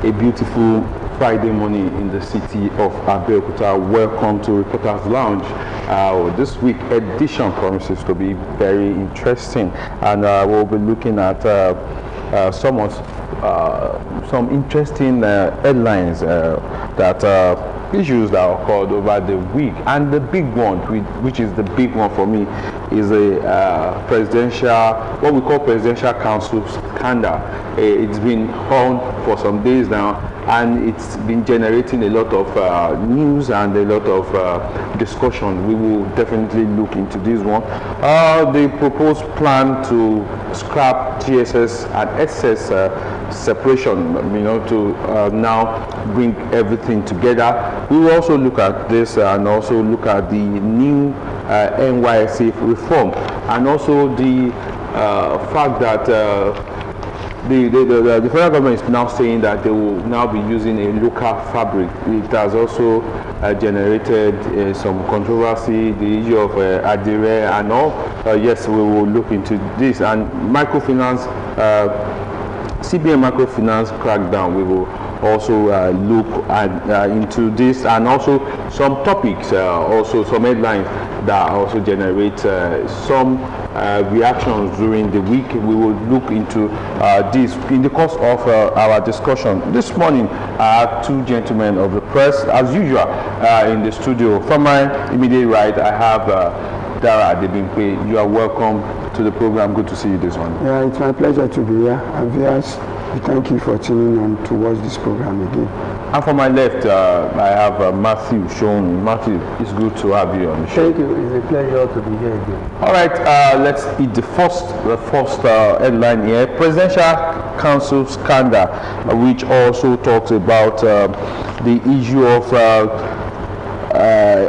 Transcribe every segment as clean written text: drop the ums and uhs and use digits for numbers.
A beautiful Friday morning in the city of Abeokuta. Welcome to Reporters Lounge. This week edition promises to be very interesting, and we'll be looking at some interesting headlines issues that occurred over the week. And the big one, which is the big one for me, is a what we call presidential council scandal. It's been on for some days now, and it's been generating a lot of news and a lot of discussion. We will definitely look into this one. The proposed plan to scrap GSS and SS separation, to now bring everything together. We will also look at this and also look at the new NYSC reform, and also the fact that the federal government is now saying that they will now be using a local fabric. It has also generated some controversy, the issue of Adire and all. Yes, we will look into this. And microfinance, CBN microfinance crackdown, we will also look into this, and also some topics, also some headlines that also generate some reactions during the week. We will look into this in the course of our discussion. This morning, I have two gentlemen of the press, as usual, in the studio. From my immediate right, I have Dara Adebimpe. You are welcome to the program. Good to see you this morning. Yeah, it's my pleasure to be here. Viewers, thank you for tuning on to watch this program again. And for my left, I have Matthew Shone. Matthew, it's good to have you on the show. Thank you. It's a pleasure to be here again. All right, let's hit the first headline here. Presidential Council scandal, which also talks about the issue of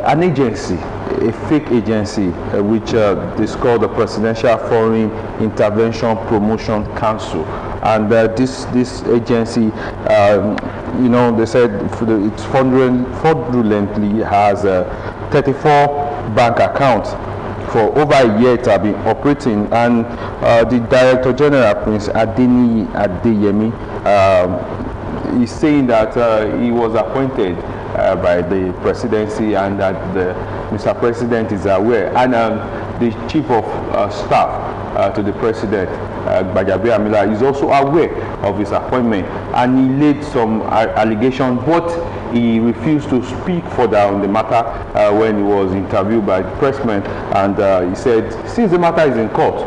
an agency, a fake agency, which is called the Presidential Foreign Intervention Promotion Council. And this agency, they said it fraudulently has 34 bank accounts for over a year to have been operating. And the Director General, Prince Adeni Adeyemi, is saying that he was appointed by the presidency, and that Mr. President is aware, and the Chief of Staff to the President, Bajabi Amila, is also aware of his appointment, and he laid some allegations, but he refused to speak further on the matter when he was interviewed by the pressmen, and he said since the matter is in court,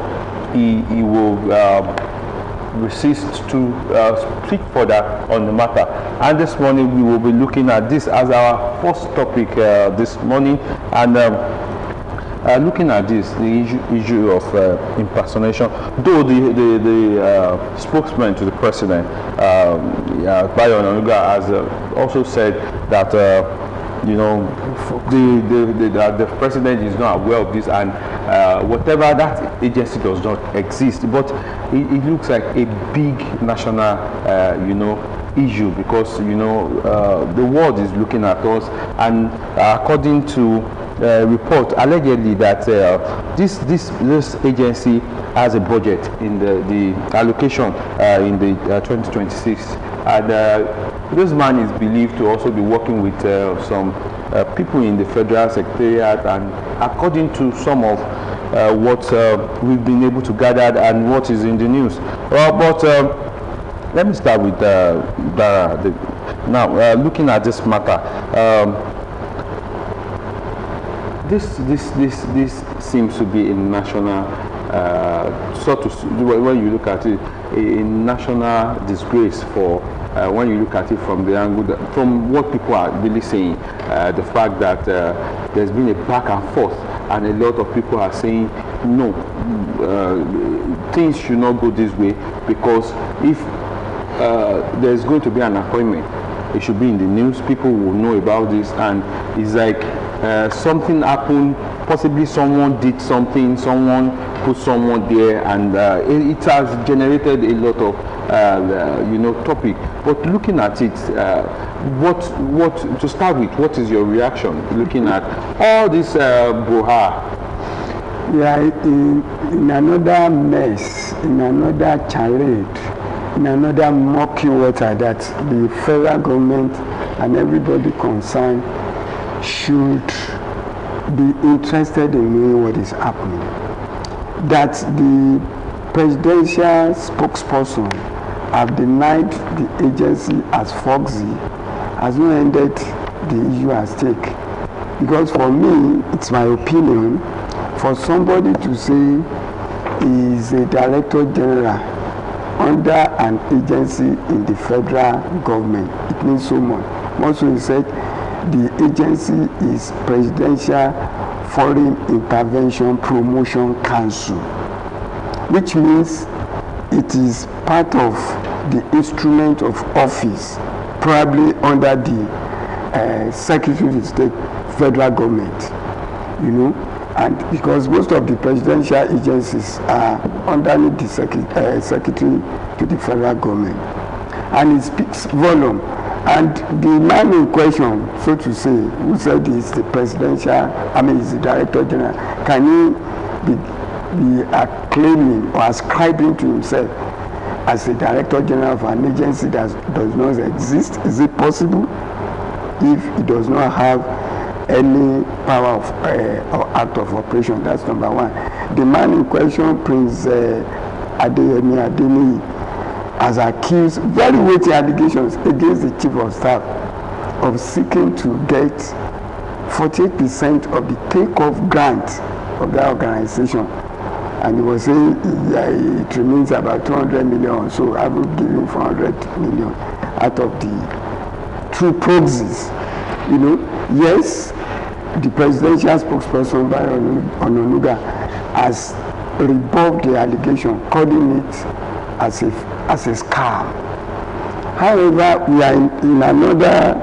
he will resist to speak further on the matter. And this morning we will be looking at this as our first topic this morning, and looking at this, the issue of impersonation. Though the spokesman to the president, Bayo Onanuga, has also said that the president is not aware of this, and whatever, that agency does not exist. But it looks like a big national issue, because the world is looking at us, and according to report allegedly that this agency has a budget in the allocation in the 2026, and this man is believed to also be working with some people in the federal secretariat, and according to some of what we've been able to gather and what is in the news. But let me start with now looking at this matter. This seems to be a national, when you look at it, a national disgrace for. When you look at it from the angle, from what people are really saying, the fact that there's been a back and forth, and a lot of people are saying no, things should not go this way, because if there's going to be an appointment, it should be in the news, people will know about this, and it's like something happened, possibly someone did something, someone put someone there, and it has generated a lot of topic. But looking at it, what to start with, what is your reaction looking at all this brouhaha? Yeah, in another mess, in another charade, in another murky water that the federal government and everybody concerned should be interested in knowing what is happening. That the presidential spokesperson have denied the agency as foxy has not ended the issue at stake. Because for me, it's my opinion, for somebody to say he is a director general under an agency in the federal government, it means so much. Also, he said the agency is Presidential Foreign Intervention Promotion Council, which means it is part of the instrument of office, probably under the Secretary of State, federal government, you know, and because most of the presidential agencies are underneath the secretary to the federal government, and it speaks volume. And the man in question, so to say, who said he is the presidential, is the director general, can he be acclaiming or ascribing to himself as a director general of an agency that does not exist? Is it possible if he does not have any power of or act of operation? That's number one. The man in question, Prince Adeyemi Adeniyi, has accused very weighty allegations against the chief of staff of seeking to get 48% of the take-off grant of that organization. And he was saying it remains about 200 million, so I will give him 400 million out of the true proxies. You know, yes, the presidential spokesperson by Ononuga has rebuffed the allegation, calling it as a scam. However, we are in another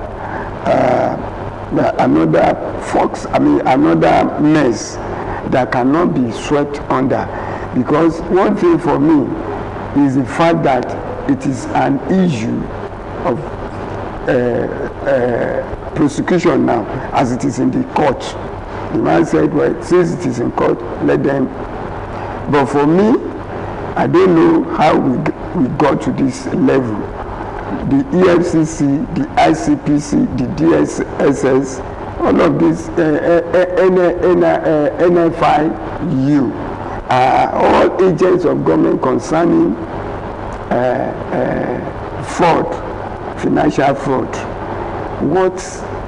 another mess that cannot be swept under, because one thing for me is the fact that it is an issue of prosecution now, as it is in the court. The man said, well, since it is in court, let them. But for me, I don't know how we got to this level. The EFCC, the ICPC, the DSS, all of this, NFIU, all agents of government concerning fraud, financial fraud. What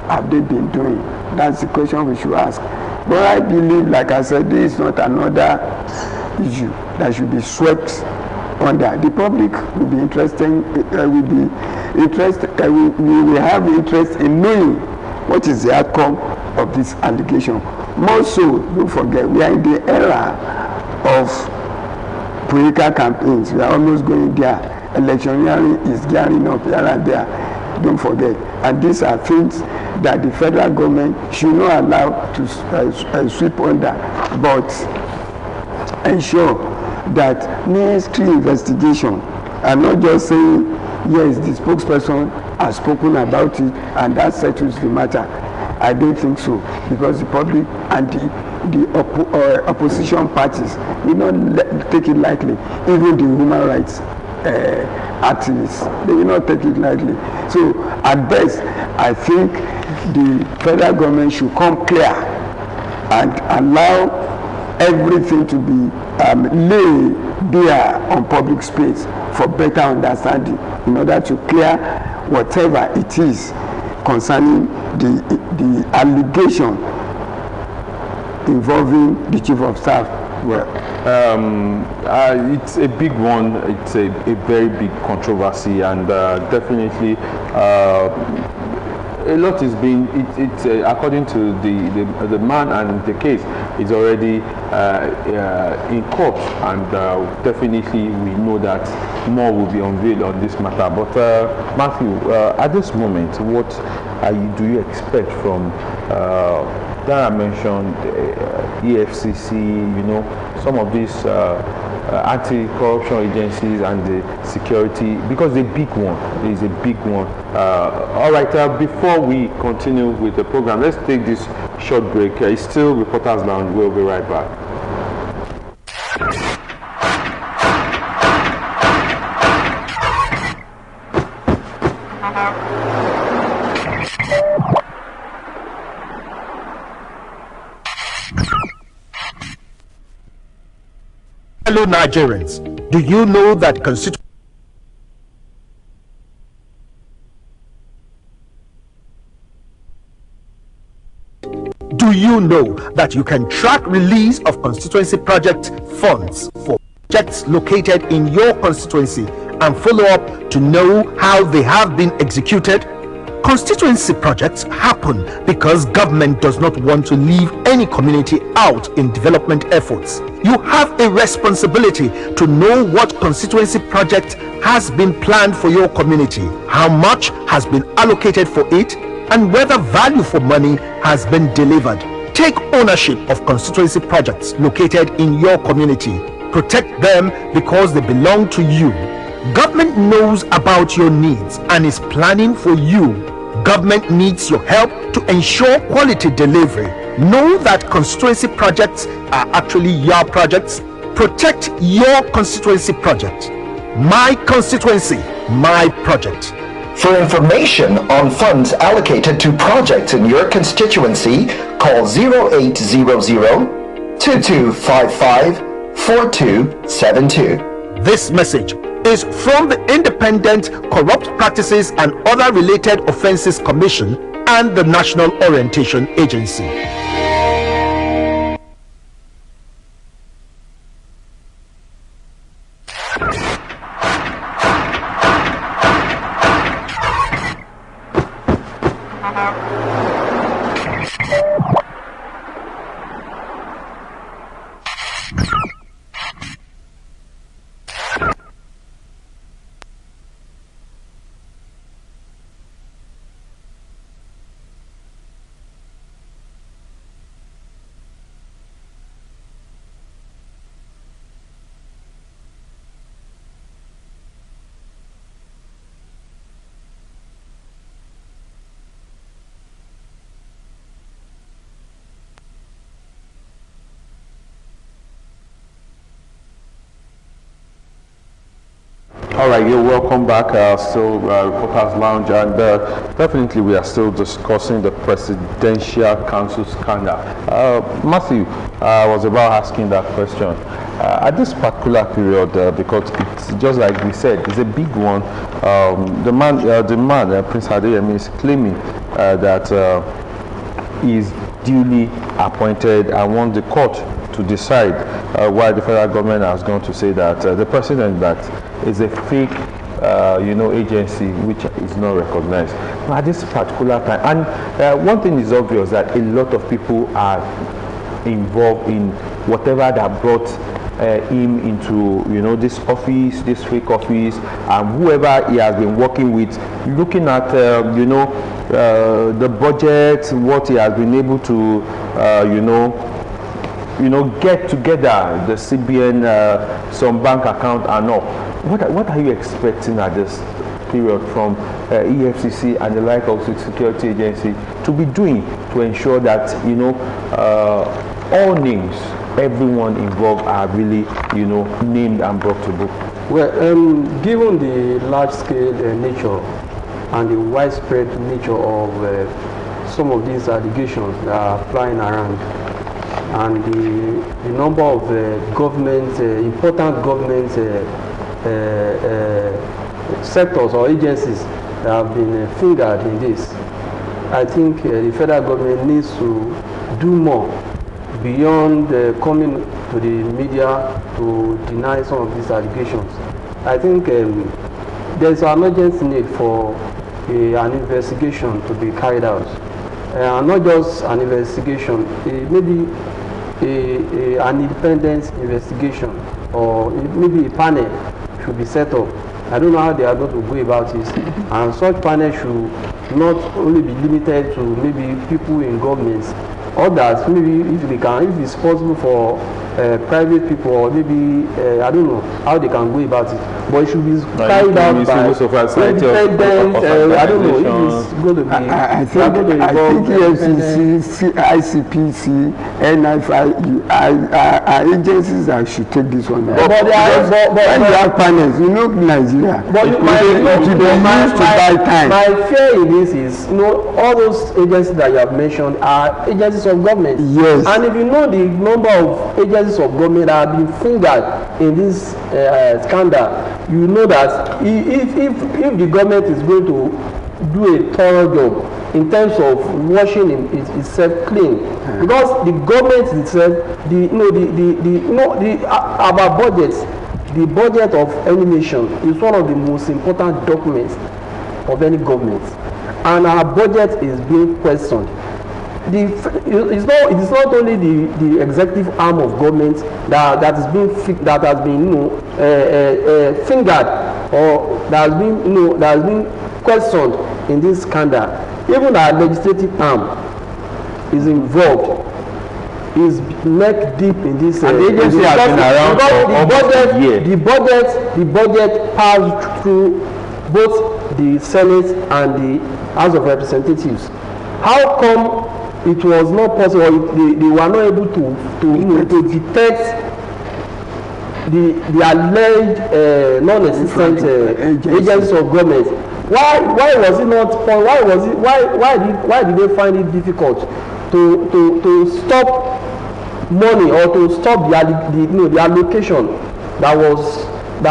have they been doing? That's the question we should ask. But I believe, like I said, this is not another issue that should be swept under. The public will be interested, we will have interest in knowing what is the outcome of this allegation. More so, don't forget, we are in the era of political campaigns. We are almost going there. Electioneering is gearing up here and there. Don't forget. And these are things that the federal government should not allow to sweep under, but ensure that ministry investigation, and not just saying, yes, the spokesperson has spoken about it and that settles the matter. I don't think so, because the public and the opposition parties will not take it lightly. Even the human rights activists, they will not take it lightly. So at best, I think the federal government should come clear and allow everything to be laid bare on public space for better understanding, in order to clear whatever it is concerning the allegation involving the chief of staff. Well, it's a big one. It's a very big controversy, and definitely a lot is being. It's according to the man and the case is already in court, and definitely we know that more will be unveiled on this matter. But Matthew, at this moment, what do you expect from? That I mentioned EFCC, you know, some of these anti-corruption agencies and the security, because the big one is a big one. All right, before we continue with the program, let's take this short break. It's still Reporters Lounge. We'll be right back. Hello Nigerians, do you know that you can track release of constituency project funds for projects located in your constituency and follow up to know how they have been executed? Constituency projects happen because government does not want to leave any community out in development efforts. You have a responsibility to know what constituency project has been planned for your community, how much has been allocated for it, and whether value for money has been delivered. Take ownership of constituency projects located in your community. Protect them because they belong to you. Government knows about your needs and is planning for you. Government needs your help to ensure quality delivery. Know that constituency projects are actually your projects. Protect your constituency project. My constituency, my project. For information on funds allocated to projects in your constituency, call 0800 2255 4272. This message is from the Independent Corrupt Practices and Other Related Offences Commission and the National Orientation Agency. All right, you're welcome back. Still Reporters Lounge, and definitely we are still discussing the Presidential Council scandal. Matthew, I was about asking that question. At this particular period, because it's just like we said, it's a big one. The man, Prince Adeyemi, is claiming that he's duly appointed and wants the court to decide why the federal government has gone to say that the president that is a fake agency which is not recognized at this particular time. And one thing is obvious, that a lot of people are involved in whatever that brought him into this office, this fake office, and whoever he has been working with, looking at the budget, what he has been able to get together, the CBN, some bank account and all. What are you expecting at this period from EFCC and the like of the security agency to be doing to ensure that all names, everyone involved are really named and brought to book? Well, given the large-scale nature and the widespread nature of some of these allegations that are flying around, and the number of important government sectors or agencies that have been fingered in this, I think the federal government needs to do more beyond coming to the media to deny some of these allegations. I think there's an urgent need for an investigation to be carried out. Not just an investigation, maybe an independent investigation, or maybe a panel should be set up. I don't know how they are going to go about it, and such panel should not only be limited to maybe people in governments, others maybe if it's possible for private people, or maybe I don't know how they can go about it, but it should be carried out by independent. I don't know if it's going to be. I think EFCC, ICPC, NFI are agencies that should take this one. But when you have panels, Nigeria. But my fear in this is, all those agencies that you have mentioned are agencies of government. Yes. And if you know the number of agencies agencies of government that have been fingered in this scandal, you know that if the government is going to do a thorough job in terms of washing itself clean, because the government itself, our budgets, the budget of any nation is one of the most important documents of any government, and our budget is being questioned. It is not only the executive arm of government that has been fingered, or that has been questioned in this scandal. Even our legislative arm is involved, is neck deep in this. And the agency has been around for almost a year. The budget passed through both the Senate and the House of Representatives. How come it was not possible? They were not able to detect the alleged non-existent agencies of government. Why was it not? Why did they find it difficult to stop money, or to stop the allocation that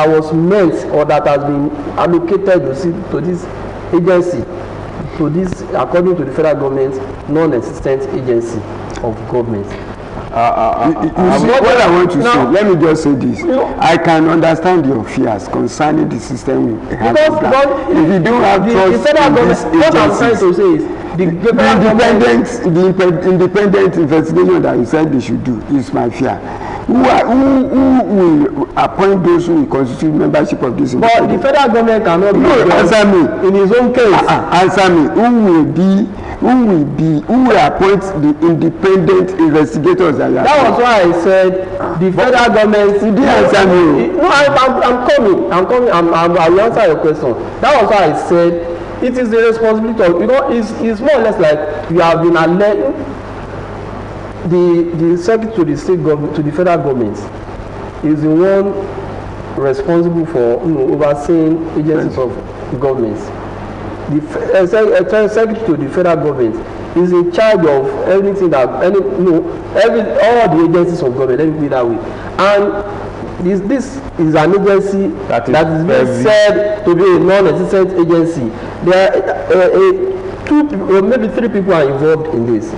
was meant, or that has been allocated to this agency, to this, according to the federal government, non-existent agency of government? What I want to say, let me just say this. I can understand your fears concerning the system we have. If you don't have trust in these agencies, what I'm trying to say is the independent investigation that you said they should do is my fear. Who will appoint those who will constitute membership of this? But the federal government cannot. No, answer me. In his own case. Answer me. Who will appoint the independent investigators? That was why I said the federal government. You didn't answer me. No, I'm coming. I will answer your question. That was why I said it is the responsibility of, it's more or less like you have been alleged. The secretary to the state government, to the federal government, is the one responsible for overseeing agencies of government. The secretary to the federal government is in charge of everything that all the agencies of government. Let me put it that way. And this is an agency that is being said to be a non-existent agency. There are maybe 3 people are involved in this.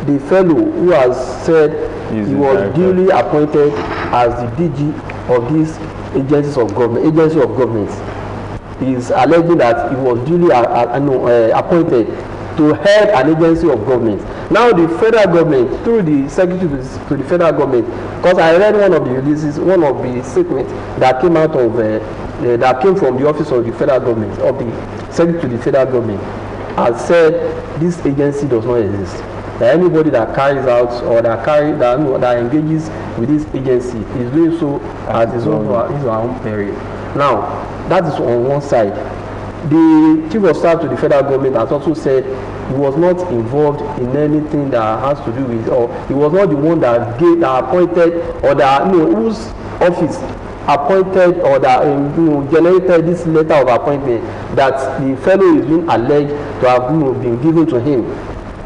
The fellow who has said he was duly appointed as the DG of these agencies of government, is alleging that he was duly appointed to head an agency of government. Now the federal government, through the secretary to the federal government, because I read one of the statements that came out of that came from the office of the federal government, of the secretary to the federal government, has said this agency does not exist. That anybody that carries out or that engages with this agency is doing so at his own peril. Now, that is on one side. The chief of staff to the federal government has also said he was not involved in anything that has to do with, or he was not the one that appointed, or that whose office appointed, or that generated this letter of appointment that the fellow is being alleged to have been given to him.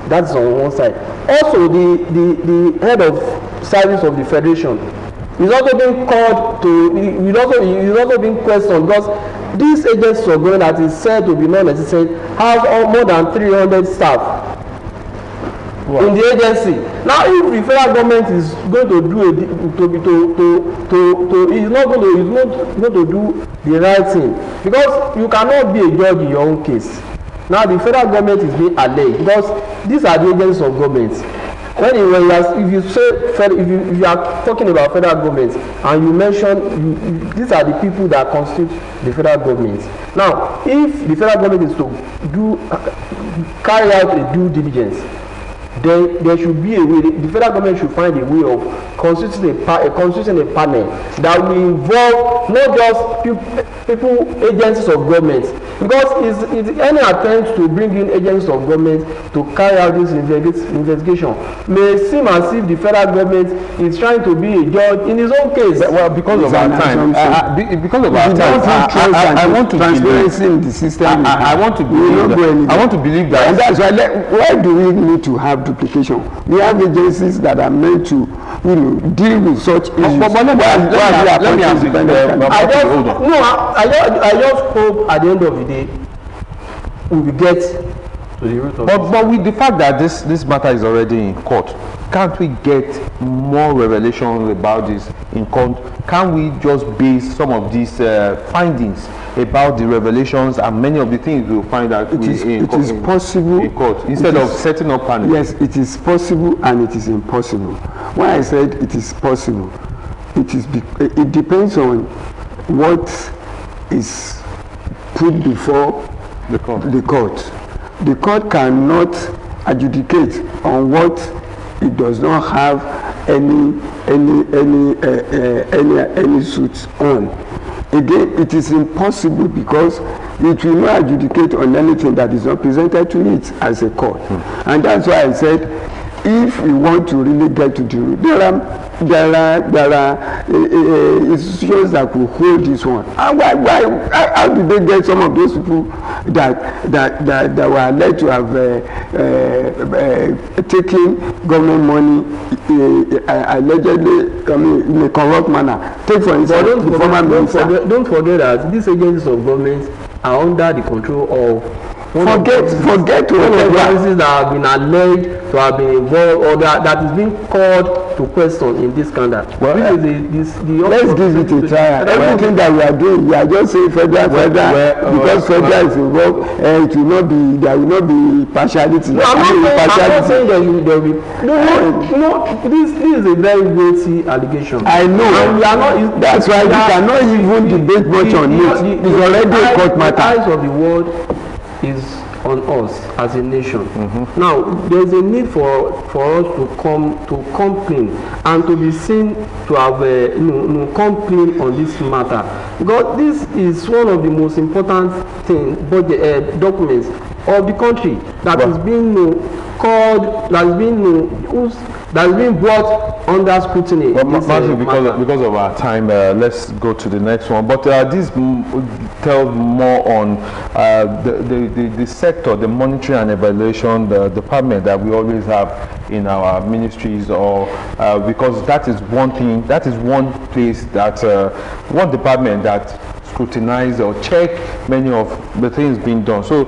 That's on one side. Also, the head of service of the federation is also being called to. He's also being questioned, because this agency of government that is said to be non-existent has more than 300 staff in the agency. Now, if the federal government is going to do he's not going to do the right thing, because you cannot be a judge in your own case. Now the federal government is being alleged, because these are the agencies of government. If you are talking about federal government and you mention these are the people that constitute the federal government. Now, if the federal government is to carry out a due diligence, then there should be a way. The federal government should find a way of constituting a panel that will involve not just people, agencies of government, because it's any attempt to bring in agencies of government to carry out this investigation may seem as if the federal government is trying to be a judge in his own case. Well, because of our time, I want to transparency in the system. I want to believe that. And that's why do we need to have duplication? We have agencies that are meant to deal with such issues. But let me ask you, I just hope at the end of the day we will get to the root of it. But with the fact that this matter is already in court, can't we get more revelation about this in court? Can we just base some of these findings about the revelations and many of the things we'll find out it is possible in court instead of setting up panels? Yes, it is possible and it is impossible. When I said it is possible, it depends on what is put before the court. The court cannot adjudicate on what it does not have any suits on. Again, it is impossible because it will not adjudicate on anything that is not presented to it as a court. And that's why I said, if we want to really get to the root, there are institutions that will hold this one. And how did they get some of those people that were alleged to have taken government money allegedly in a corrupt manner? Take for instance the former minister. Don't forget that these agencies of government are under the control of forget whatever agencies that have been alleged to have been involved or that is being called to question in this scandal. Well, let's give it a try. Everything that we are doing, we are just saying federal, because federal is involved, it will not be, there will not be partiality. No, I'm not saying there will be. No, this is a very weighty allegation. I know. And we are not. That's why we cannot even debate much on it. It's already a court matter. The eyes of the world is on us as a nation. Now there's a need for us to come clean and to be seen to have come clean on this matter, because this is one of the most important documents of the country that is being called, that is being brought under scrutiny. Well, Matthew, because of our time, let's go to the next one. But this tells more on the sector, the monitoring and evaluation, the department that we always have in our ministries, or because that is one thing, that is one place that one department that scrutinize or check many of the things being done. So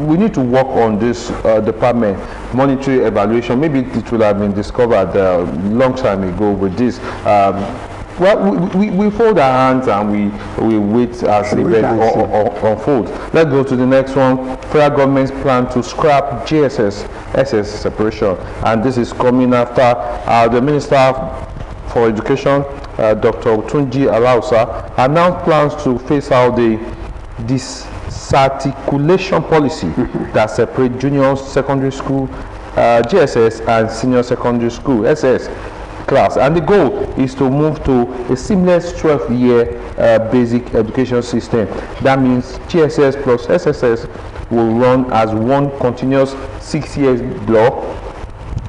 we need to work on this department, monetary evaluation. Maybe it will have been discovered a long time ago with this. Well, we fold our hands and we wait as the event unfolds. Let's go to the next one. Federal government's plan to scrap GSS separation, and this is coming after the Minister for Education, Dr. Tunji Alausa, announced plans to phase out the disarticulation policy that separate junior secondary school GSS and senior secondary school SS class, and the goal is to move to a seamless 12-year basic education system. That means GSS plus SSS will run as one continuous 6-year block,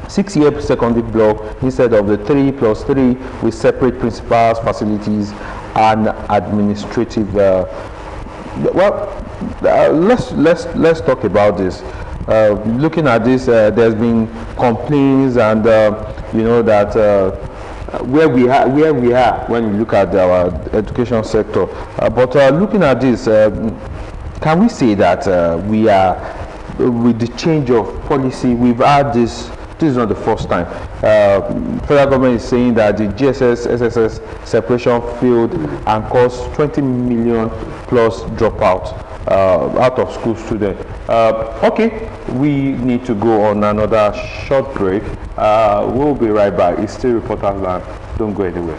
6-year secondary block, instead of the 3+3 with separate principals, facilities, and administrative. Let's talk about this. Looking at this, there's been complaints, and you know that where we are when we look at our education sector. But looking at this, can we say that we are, with the change of policy, we've had this? This is not the first time. Federal government is saying that the GSS SSS separation failed and caused 20 million plus dropout out of school students. Okay, we need to go on another short break. We'll be right back. It's still Reporters Land. Don't go anywhere.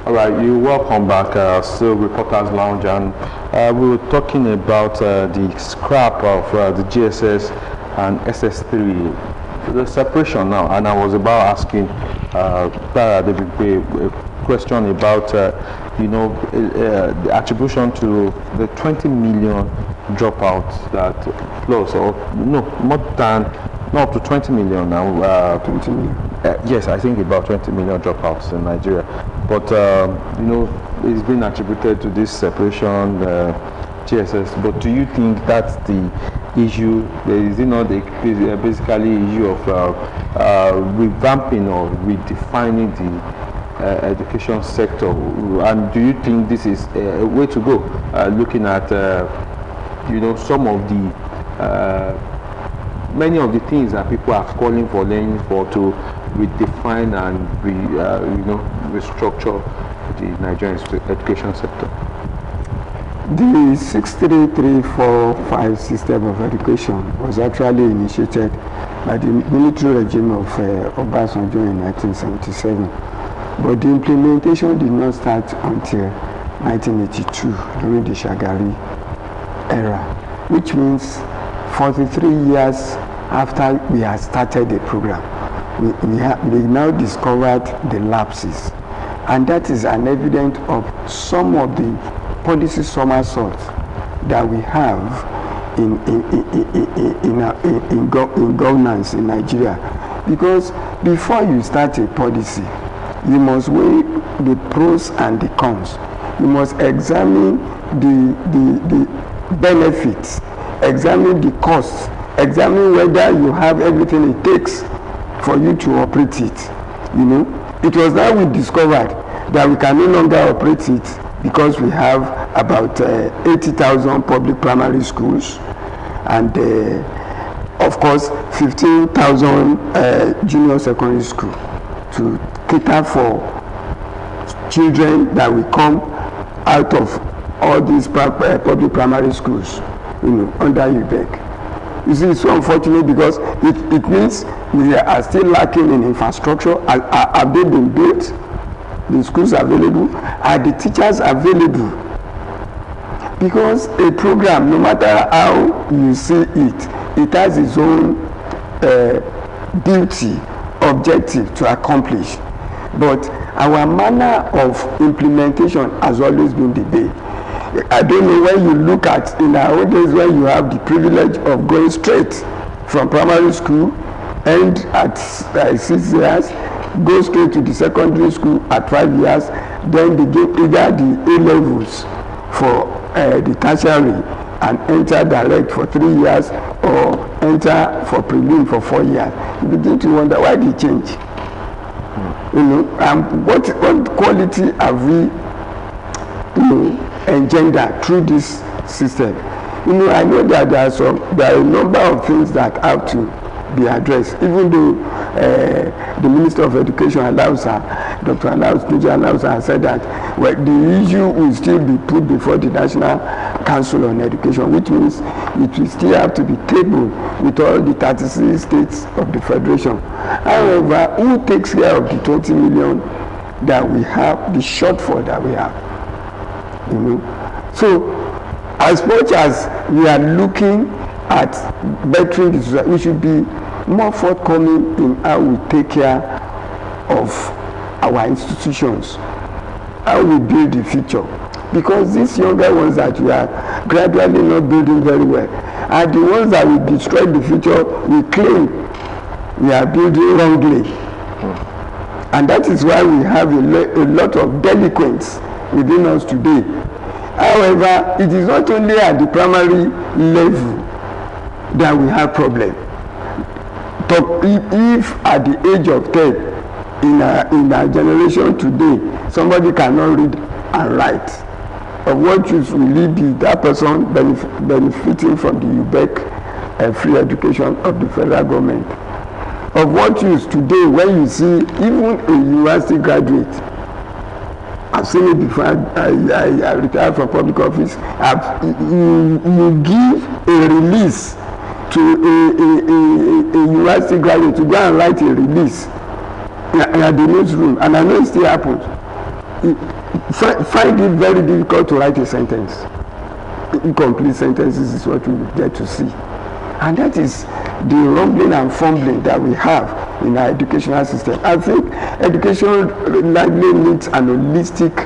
All right, you welcome back, still Reporters Lounge, and we were talking about the scrap of the GSS and SS3, the separation now, and I was about asking a question about, the attribution to the 20 million dropouts that plus, or no, more than, not up to 20 million now. 20 million. Yes, I think about 20 million dropouts in Nigeria. But, it's been attributed to this separation, GSS. But do you think that's the issue? Is it not basically issue of revamping or redefining the education sector? And do you think this is a way to go? Looking at, some of the many of the things that people are calling for, learning for, to redefine and restructure the Nigerian education sector. The 63345 system of education was actually initiated by the military regime of Obasanjo in 1977, but the implementation did not start until 1982 during the Shagari era, which means 43 years after we had started the program. We now discovered the lapses, and that is an evidence of some of the policy somersaults that we have in governance in Nigeria. Because before you start a policy, you must weigh the pros and the cons. You must examine the benefits, examine the costs, examine whether you have everything it takes for you to operate it. It was now we discovered that we can no longer operate it because we have about 80,000 public primary schools and of course 15,000 junior secondary school to cater for children that will come out of all these public primary schools, under UBEC. You see, it's so unfortunate because it means we are still lacking in infrastructure. Have they been built? The schools are available? Are the teachers available? Because a program, no matter how you see it, it has its own duty, objective to accomplish. But our manner of implementation has always been debate. I don't know when you look at, in our old days, when you have the privilege of going straight from primary school, end at 6 years, go straight to the secondary school at 5 years, then they give either the A-levels for the tertiary and enter direct for 3 years, or enter for prelim for 4 years. You begin to wonder why they change. What quality have we engender through this system? I know that there are a number of things that have to be addressed, even though the Minister of Education allows her, Dr. allows her, said that the issue will still be put before the National Council on Education, which means it will still have to be tabled with all the 36 states of the Federation. However, who takes care of the 20 million that we have, the shortfall that we have? So as much as we are looking at bettering the society, we should be more forthcoming in how we take care of our institutions, how we build the future. Because these younger ones that we are gradually not building very well. And the ones that will destroy the future, we claim we are building wrongly. And that is why we have a lot of delinquents within us today. However, it is not only at the primary level that we have problems. If at the age of 10, in our generation today, somebody cannot read and write, of what use will it be that person benefiting from the UBEC free education of the federal government? Of what use today when you see even a university graduate? I've seen it before. I retired from public office. You give a release to a university graduate to go and write a release in the newsroom, and I know it still happens. Find it very difficult to write a sentence. Incomplete sentences is what we get to see, and that is the rumbling and fumbling that we have in our educational system. I think education likely needs an holistic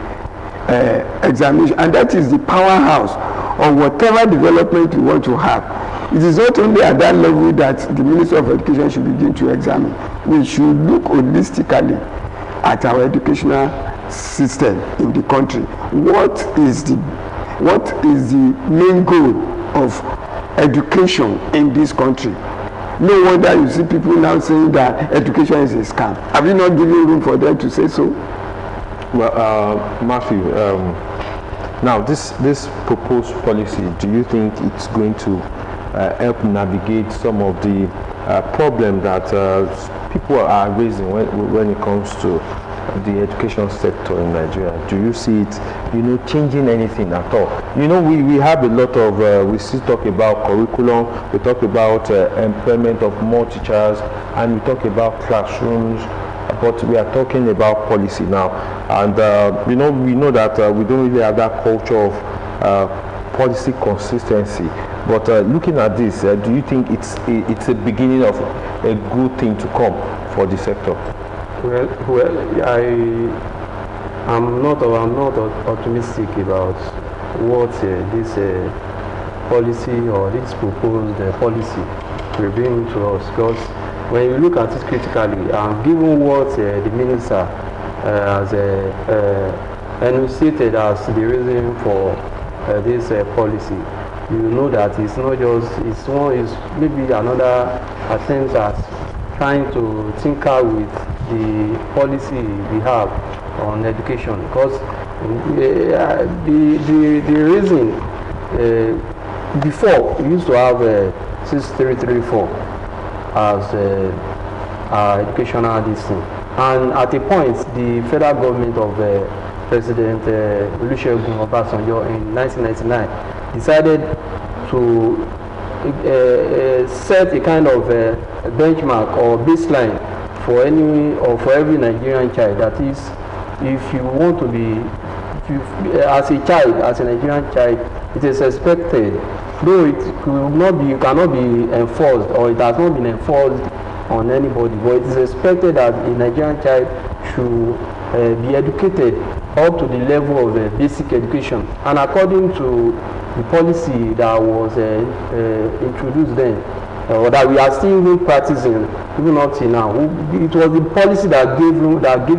examination, and that is the powerhouse of whatever development we want to have. It is not only at that level that the Minister of Education should begin to examine. We should look holistically at our educational system in the country. What is the main goal of education in this country? No wonder you see people now saying that education is a scam. Have you not given room for them to say so? Well, Matthew, now this proposed policy, do you think it's going to help navigate some of the problem that people are raising when it comes to the education sector in Nigeria? Do you see it, changing anything at all? We have a lot of, we still talk about curriculum, we talk about employment of more teachers, and we talk about classrooms, but we are talking about policy now. And, we know that we don't really have that culture of policy consistency. But looking at this, do you think it's a beginning of a good thing to come for the sector? Well, I'm not optimistic about what this policy or this proposed policy will bring to us, because when you look at it critically, given what the minister has enunciated as the reason for this policy, you know that it's not just, it's maybe another attempt at trying to tinker with the policy we have on education, because the reason before we used to have 6334 as our educational listing, and at a point the federal government of President Olusegun Obasanjo in 1999 decided to set a kind of benchmark or baseline for every Nigerian child. That is, if you want to be, as a child, as a Nigerian child, it is expected, though it will not be, you cannot be enforced, or it has not been enforced on anybody, but it is expected that a Nigerian child should be educated up to the level of basic education. And according to the policy that was introduced then, or that we are still even practicing even up till now, it was the policy that gave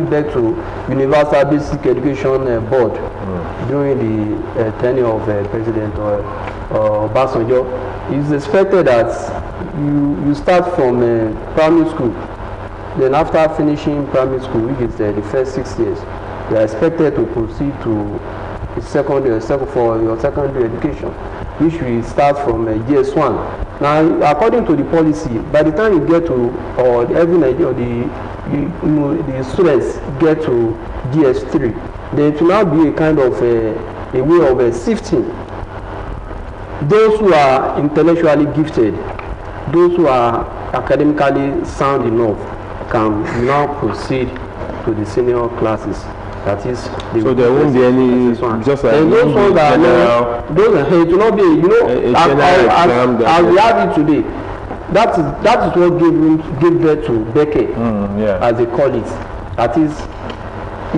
birth to Universal Basic Education Board during the tenure of President Obasanjo. It is expected that you start from primary school, then after finishing primary school, which is the first 6 years, you are expected to proceed to for your secondary education, which will start from GS1. Now, according to the policy, by the time you get to, or the students get to GS3, there will now be a kind of a way of sifting those who are intellectually gifted, those who are academically sound enough, can now proceed to the senior classes. That is, so there won't be any, just like those ones that are it will not be, as we have it today. That is what gave birth to Beke, as they call it. That is,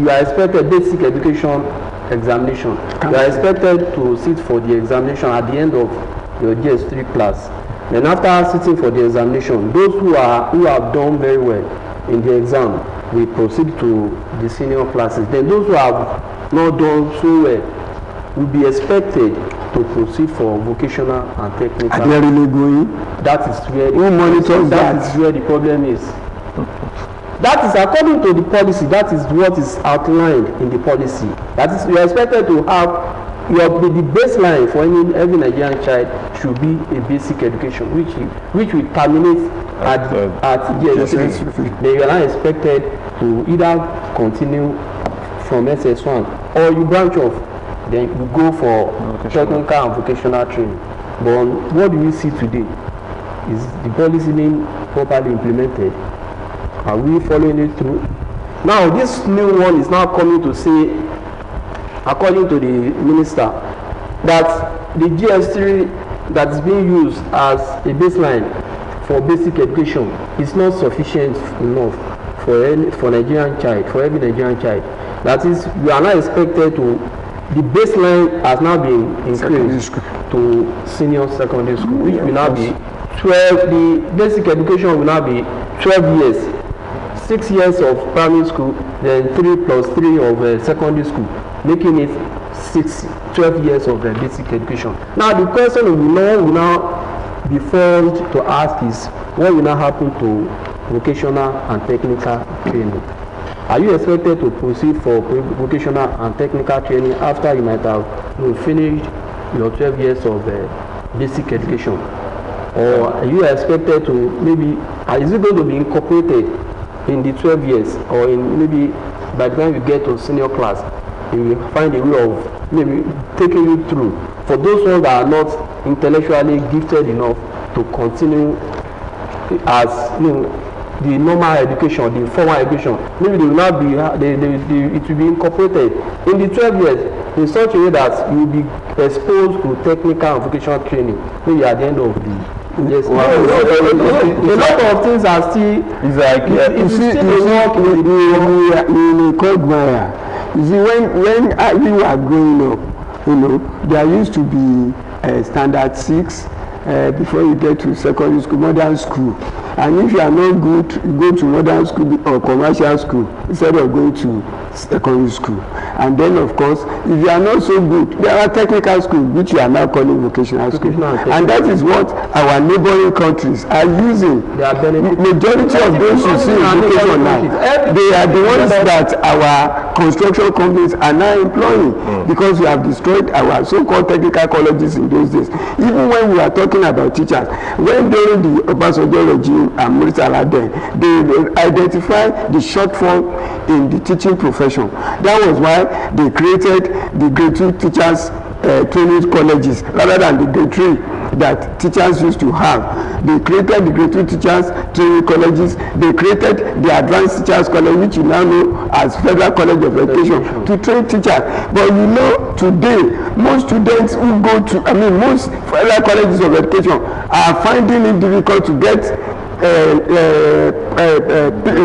you are expected basic education examination. You are expected to sit for the examination at the end of your GS3 class. Then after sitting for the examination, those who have done very well in the exam will proceed to the senior classes. Then those who have not done so well will be expected to proceed for vocational and technical. Are they really going? That is where who monitors that? That is where the problem is. That is according to the policy. That is what is outlined in the policy. That is, you are expected to have the baseline for every Nigerian child should be a basic education, which will terminate at GS3. Then you are not expected to either continue from SS1 or you branch off. Then you go for technical and vocational training. But what do we see today? Is the policy being properly implemented? Are we following it through? Now this new one is now coming to say, according to the minister, that the GS3 that is being used as a baseline for basic education is not sufficient enough for Nigerian child, for every Nigerian child. That is, we are not expected to. The baseline has now been increased to senior secondary school, which will now be 12. The basic education will now be 12 years. 6 years of primary school, then 3 plus 3 of secondary school, making it 12 years of basic education. Now the question will now be formed to ask is, what will now happen to vocational and technical training? Are you expected to proceed for vocational and technical training after you might have finished your 12 years of basic education? Or are you expected to maybe, is it going to be incorporated in the 12 years, or in maybe by the time you get to senior class, you will find a way of maybe taking you through? For those ones that are not intellectually gifted enough to continue as the normal education, the formal education, maybe they will not be, it will be incorporated in the 12 years in such a way that you will be exposed to technical and vocational training maybe at the end of the. Yes, a lot of things are still. It's like you see in a quagmire. You see, when we were growing up, there used to be standard 6 before you get to secondary school, modern school. And if you are not good, you go to modern school or commercial school instead of going to secondary school. And then of course, if you are not so good, there are technical schools which you are now calling vocational schools. And that is what our neighboring countries are using. Majority of those you see in education now, they are the ones that our construction companies are now employing, because we have destroyed our so-called technical colleges in those days. Even when we are talking about teachers, when during the Obasanjo regime and Murtala then, they identify the shortfall in the teaching profession. That was why they created the grade 2 teachers training colleges rather than the grade 3 that teachers used to have. They created the grade 2 teachers training colleges. They created the advanced teachers college, which you now know as Federal College of Education, to train teachers. But you know, today most students who go to, most Federal Colleges of Education are finding it difficult to get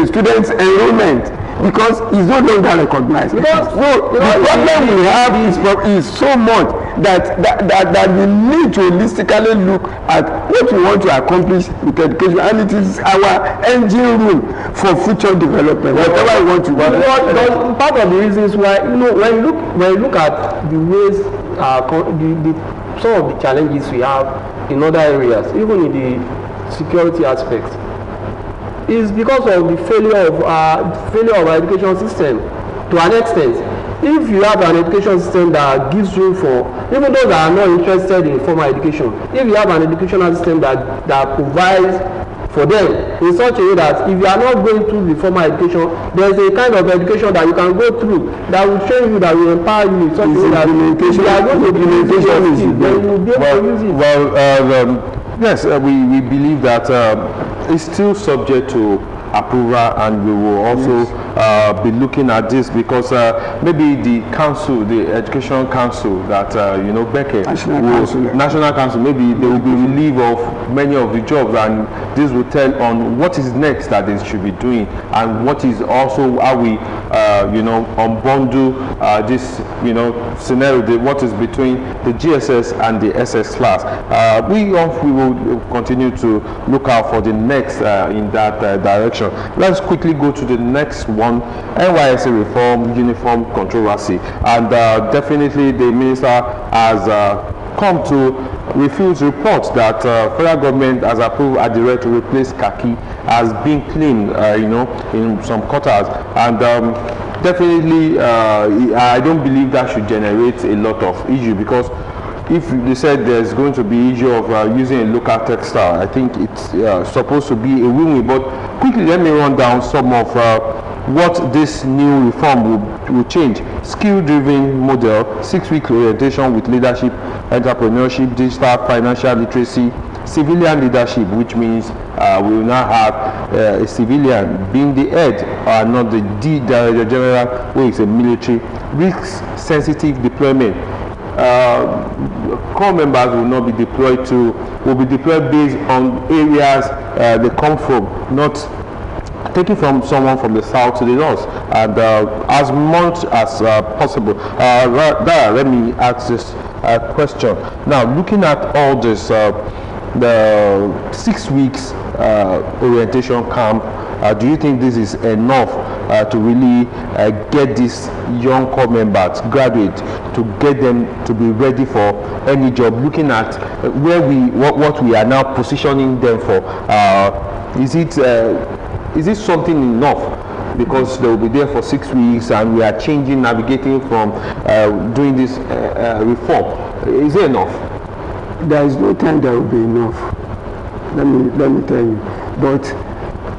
students enrollment, because it's no longer recognized. Because the problem we have is so much that we need to holistically look at what we want to accomplish with education, and it is our engine room for future development, whatever we want to do. Part of the reasons why, when you look at the ways, some of the challenges we have in other areas, even in the security aspect, is because of the failure of our education system to an extent. If you have an education system that gives room for even those that are not interested in formal education, if you have an educational system that provides for them in such a way that if you are not going through the formal education, there is a kind of education that you can go through that will train you, that will empower you in such a way that if you are going to implementation, then you will be able to use it. Yes, we believe that it's still subject to approval, and we will also be looking at this, because maybe the council, the education council that you know, Beckett, National Council, maybe they will be relieved of many of the jobs, and this will tell on what is next that they should be doing, and what is also how we you know, unbundle this, you know, scenario, what is between the GSS and the SS class. We will continue to look out for the next in that direction. Let's quickly go to the next one, NYSC reform uniform controversy, and definitely the minister has come to refuse reports that federal government has approved a direct to replace khaki as being clean, you know, in some quarters, and definitely I don't believe that should generate a lot of issue, because if they said there's going to be issue of using a local textile, I think it's supposed to be a win-win. But quickly, let me run down some of what this new reform will change. Skill-driven model, 6-week orientation with leadership, entrepreneurship, digital financial literacy, civilian leadership, which means we will now have a civilian being the head, not the Director General, who is a military. Risk-sensitive deployment. Corps members will not be deployed will be deployed based on areas they come from, not taking from someone from the south to the north, and as much as possible. Let me ask this question. Now, looking at all this, the 6 weeks orientation camp, do you think this is enough to really get these young corps members, graduates, to get them to be ready for any job? Looking at where what we are now positioning them for, is it something enough? Because they will be there for 6 weeks, and we are changing, navigating from doing this reform. Is it enough? There is no time that will be enough. Let me tell you. But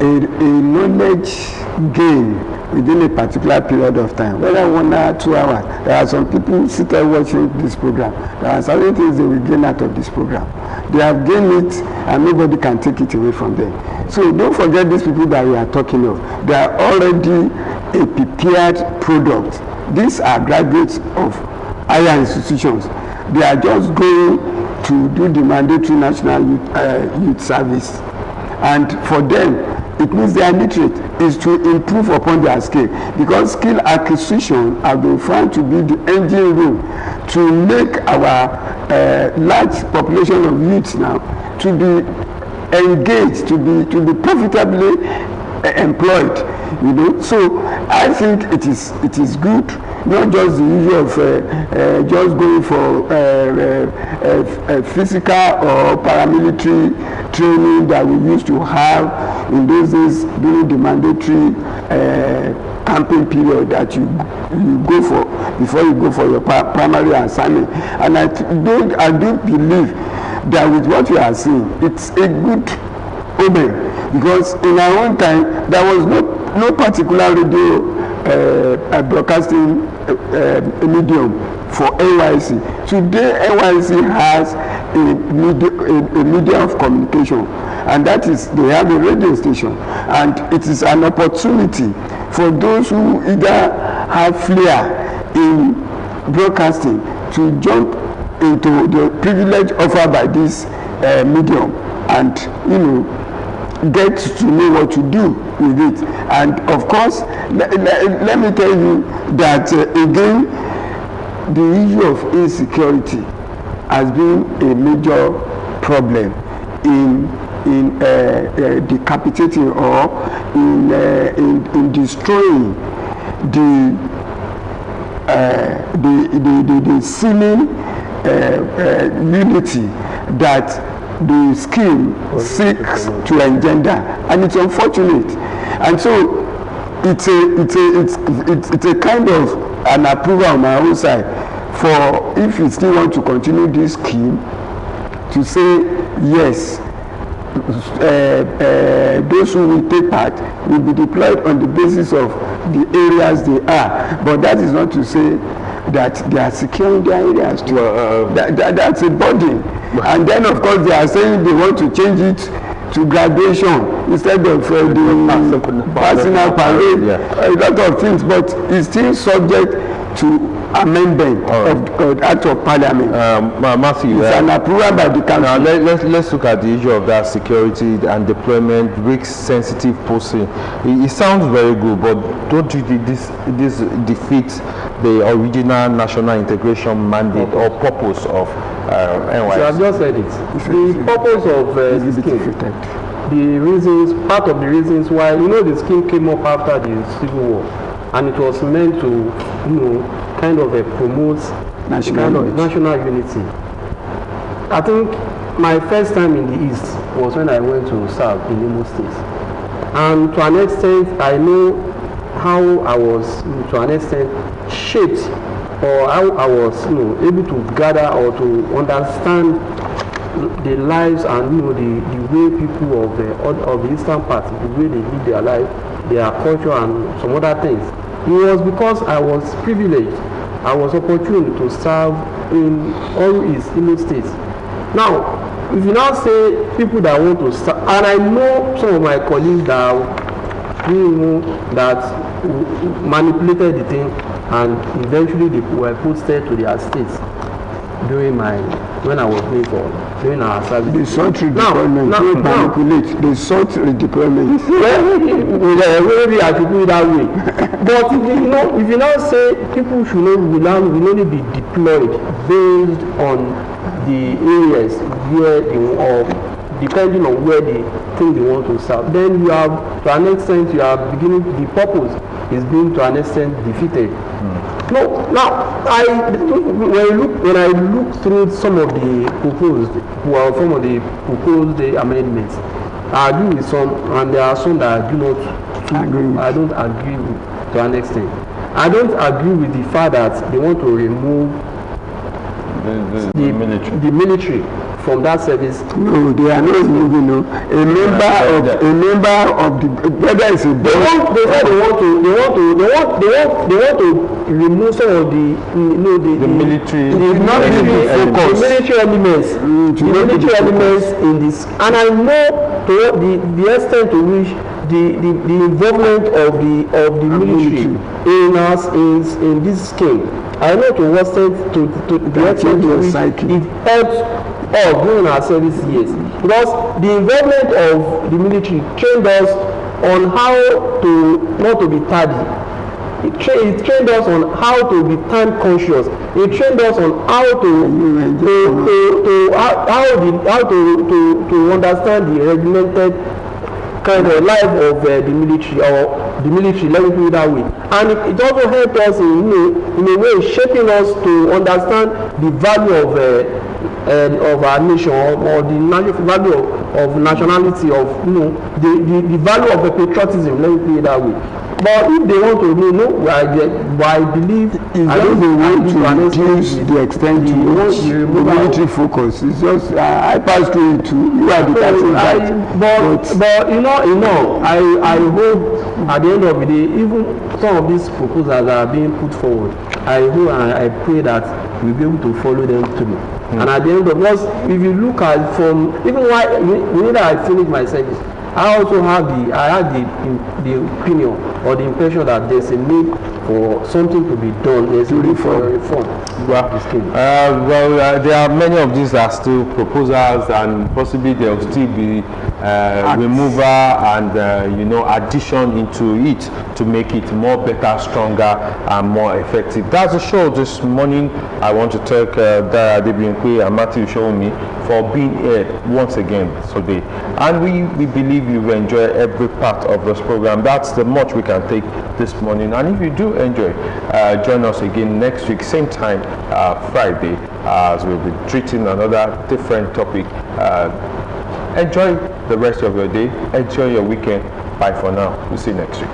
a knowledge gain within a particular period of time, whether 1 hour, 2 hours, there are some people seated watching this program. There are certain things they will gain out of this program. They have gained it, and nobody can take it away from them. So don't forget these people that we are talking of. They are already a prepared product. These are graduates of higher institutions. They are just going to do the mandatory national youth service, and for them it means they are literate. Is to improve upon their skill, because skill acquisition has been found to be the engine room to make our large population of youths now to be engaged, to be profitably employed, you know. So I think it is good, not just the issue of just going for physical or paramilitary training that we used to have in those days during the mandatory camping period that you go for before you go for your primary assignment. And I do believe that with what you are seeing, it's a good omen, because in our own time there was no particular radio broadcasting medium for NYSC. Today NYSC has a medium of communication, and that is, they have a radio station, and it is an opportunity for those who either have flair in broadcasting to jump into the privilege offered by this medium, and you know, get to know what to do with it. And of course, let me tell you that again, the issue of insecurity has been a major problem in decapitating or in destroying the seeming unity that the scheme seeks to engender, and it's unfortunate. And so it's a kind of an approval on my own side for, if you still want to continue this scheme, to say yes, those who will take part will be deployed on the basis of the areas they are. But that is not to say that they are securing their areas too. That's a burden. And then of course they are saying they want to change it to graduation instead of the personal parade. A lot of things, but it's still subject to amendment of Act of Parliament. Matthew, it's an approval by the council. Now let's look at the issue of that security and deployment, risk-sensitive posting. It sounds very good, but don't you think this defeats the original national integration mandate or purpose of NYSC? So I've just said it. The purpose of the scheme, part of the reasons why, the scheme came up after the Civil War, and it was meant to, kind of promote national unity. I think my first time in the East was when I went to serve in Imo State, and to an extent, I know how I was, to an extent, shaped, or how I was, able to gather or to understand the lives and the way people of the Eastern part, the way they live their life, their culture, and some other things. It was because I was privileged. I was opportune to serve in all East Imo State. Now, if you now say people that want to serve, and I know some of my colleagues that manipulated the thing, and eventually they were posted to their states when I was doing our service. They sought redeployment. Manipulate. They sought redeployment. Maybe I should do it that way. But if you now say people will only be deployed based on the areas where depending on where they think they want to serve, then you have, to an extent, the purpose is being to an extent defeated. No, now when I look through some of the proposed amendments, I agree with some, and there are some that I do not agree. I don't agree with, to an extent. I don't agree with the fact that they want to remove the military from that service. No, they are not removing. A member of the, whether it's a they want to remove some of the military elements in this, and I know to the extent to which the involvement of the military in this scheme. I know to what extent to the extent to which it helps us during our service years, because the involvement of the military trained us on how to not to be tardy. It trained us on how to be time conscious. It trained us on how to understand the regimented kind of life of the military, or the military, let me put it that way. And it also helped us in a way shaping us to understand the value of our nation, or the value of nationality, of the value of patriotism, let me put it that way. But if they want to I believe I don't want to reduce the extent to which the military focus. It's just I pass through it too. You are the person that. But I hope at the end of the day, even some of these proposals that are being put forward, I hope and I pray that we'll be able to follow them through. And at the end of, because if you look at from even when I finished my service, I also had the opinion or the impression that there's a need for something to be done. There's a need for a reform. There are many of these are still proposals, and possibly there will still be removal and addition into it to make it more better, stronger, and more effective. That's the show this morning. I want to thank Dara Adebinkwe and Matthew Shomi for being here once again today, and we believe you've enjoyed every part of this program. That's the much we can take this morning, and if you do enjoy, join us again next week, same time, Friday, as we'll be treating another different topic. Enjoy the rest of your day, enjoy your weekend. Bye for now. We'll see you next week.